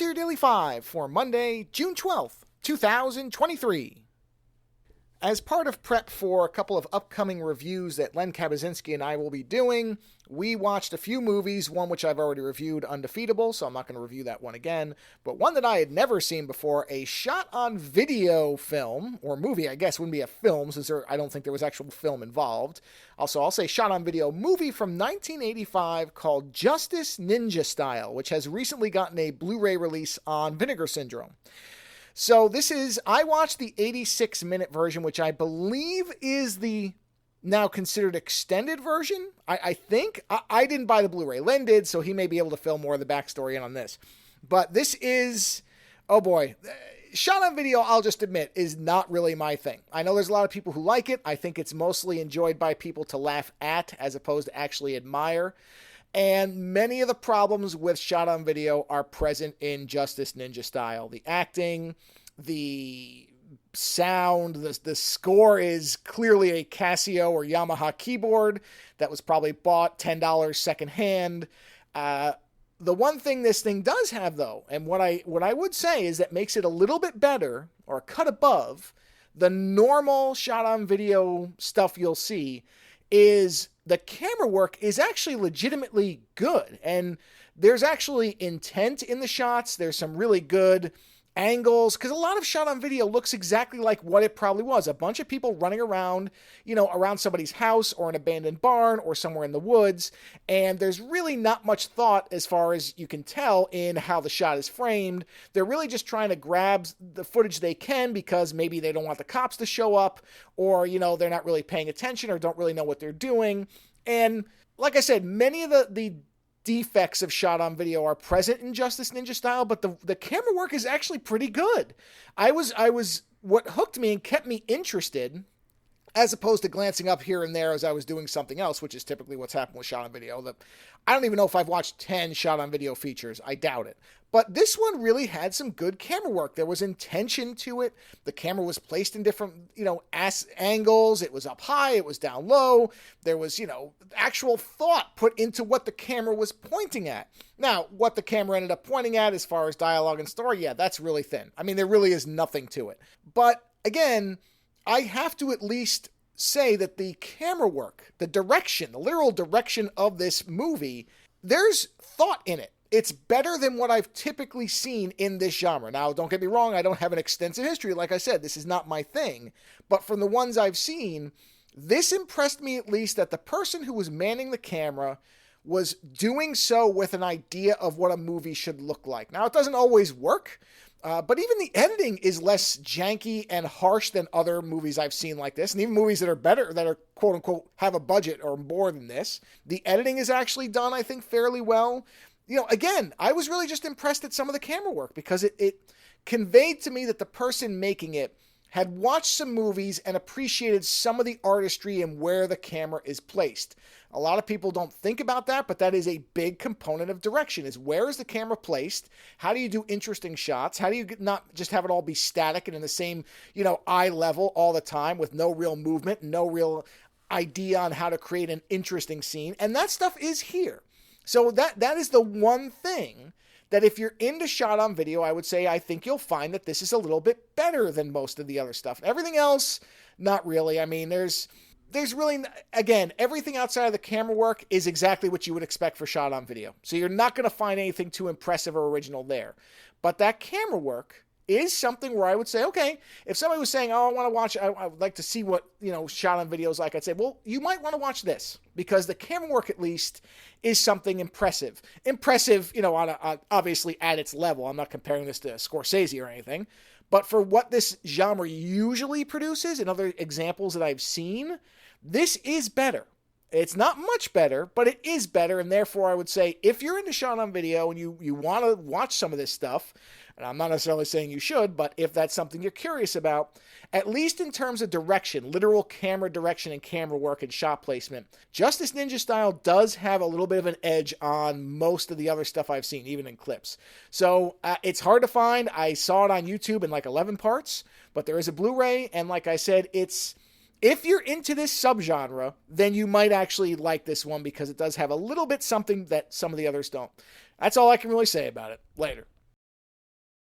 to your Daily 5 for Monday, June 12th, 2023. As part of prep for a couple of upcoming reviews that Len Kabasinski and I will be doing, we watched a few movies, one which I've already reviewed, Undefeatable, so I'm not going to review that one again, but one that I had never seen before, a shot-on-video film, or movie, I guess wouldn't be a film, since I don't think there was actual film involved. Also, I'll say shot-on-video movie from 1985 called Justice Ninja Style, which has recently gotten a Blu-ray release on Vinegar Syndrome. So I watched the 86-minute version, which I believe is the now considered extended version. I think. I didn't buy the Blu-ray. Len did, so he may be able to fill more of the backstory in on this. But this is, oh boy, shot on video, I'll just admit, is not really my thing. I know there's a lot of people who like it. I think it's mostly enjoyed by people to laugh at as opposed to actually admire. And many of the problems with shot on video are present in Justice Ninja Style. The acting, the sound, the score is clearly a Casio or Yamaha keyboard that was probably bought $10 secondhand. The one thing this thing does have, though, and what I would say is that makes it a little bit better or a cut above the normal shot on video stuff you'll see, is the camera work is actually legitimately good. And there's actually intent in the shots. There's some really good angles, because a lot of shot on video looks exactly like what it probably was. A bunch of people running around, around somebody's house or an abandoned barn or somewhere in the woods. And there's really not much thought, as far as you can tell, in how the shot is framed. They're really just trying to grab the footage they can because maybe they don't want the cops to show up, or, they're not really paying attention or don't really know what they're doing. And like I said, many of the defects of shot on video are present in Justice Ninja Style, but the camera work is actually pretty good. What hooked me and kept me interested, as opposed to glancing up here and there as I was doing something else, which is typically what's happened with shot on video. I don't even know if I've watched 10 shot on video features. I doubt it. But this one really had some good camera work. There was intention to it. The camera was placed in different, angles. It was up high. It was down low. There was, actual thought put into what the camera was pointing at. Now, what the camera ended up pointing at as far as dialogue and story, yeah, that's really thin. I mean, there really is nothing to it. But again, I have to at least say that the camera work, the direction, the literal direction of this movie, there's thought in it. It's better than what I've typically seen in this genre. Now, don't get me wrong, I don't have an extensive history. Like I said, this is not my thing. But from the ones I've seen, this impressed me at least, that the person who was manning the camera was doing so with an idea of what a movie should look like. Now, it doesn't always work, but even the editing is less janky and harsh than other movies I've seen like this, and even movies that are better, that are quote-unquote have a budget or more than this. The editing is actually done, I think, fairly well. Again, I was really just impressed at some of the camera work, because it conveyed to me that the person making it had watched some movies and appreciated some of the artistry and where the camera is placed. A lot of people don't think about that, but that is a big component of direction, is where is the camera placed? How do you do interesting shots? How do you not just have it all be static and in the same, eye level all the time with no real movement, no real idea on how to create an interesting scene? And that stuff is here. So that is the one thing that, if you're into shot on video, I would say I think you'll find that this is a little bit better than most of the other stuff. Everything else, not really. I mean, there's really, again, everything outside of the camera work is exactly what you would expect for shot on video. So you're not going to find anything too impressive or original there. But that camera work is something where I would say, okay, if somebody was saying, oh, I want to watch, I would like to see what, shot on video is like, I'd say, well, you might want to watch this, because the camera work at least is something impressive. Impressive, on obviously at its level. I'm not comparing this to Scorsese or anything, but for what this genre usually produces and other examples that I've seen, this is better. It's not much better, but it is better, and therefore I would say, if you're into shot on video and you want to watch some of this stuff, and I'm not necessarily saying you should, but if that's something you're curious about, at least in terms of direction, literal camera direction and camera work and shot placement, Justice Ninja Style does have a little bit of an edge on most of the other stuff I've seen, even in clips. So it's hard to find. I saw it on YouTube in like 11 parts, but there is a Blu-ray, and like I said, if you're into this subgenre, then you might actually like this one, because it does have a little bit something that some of the others don't. That's all I can really say about it. Later.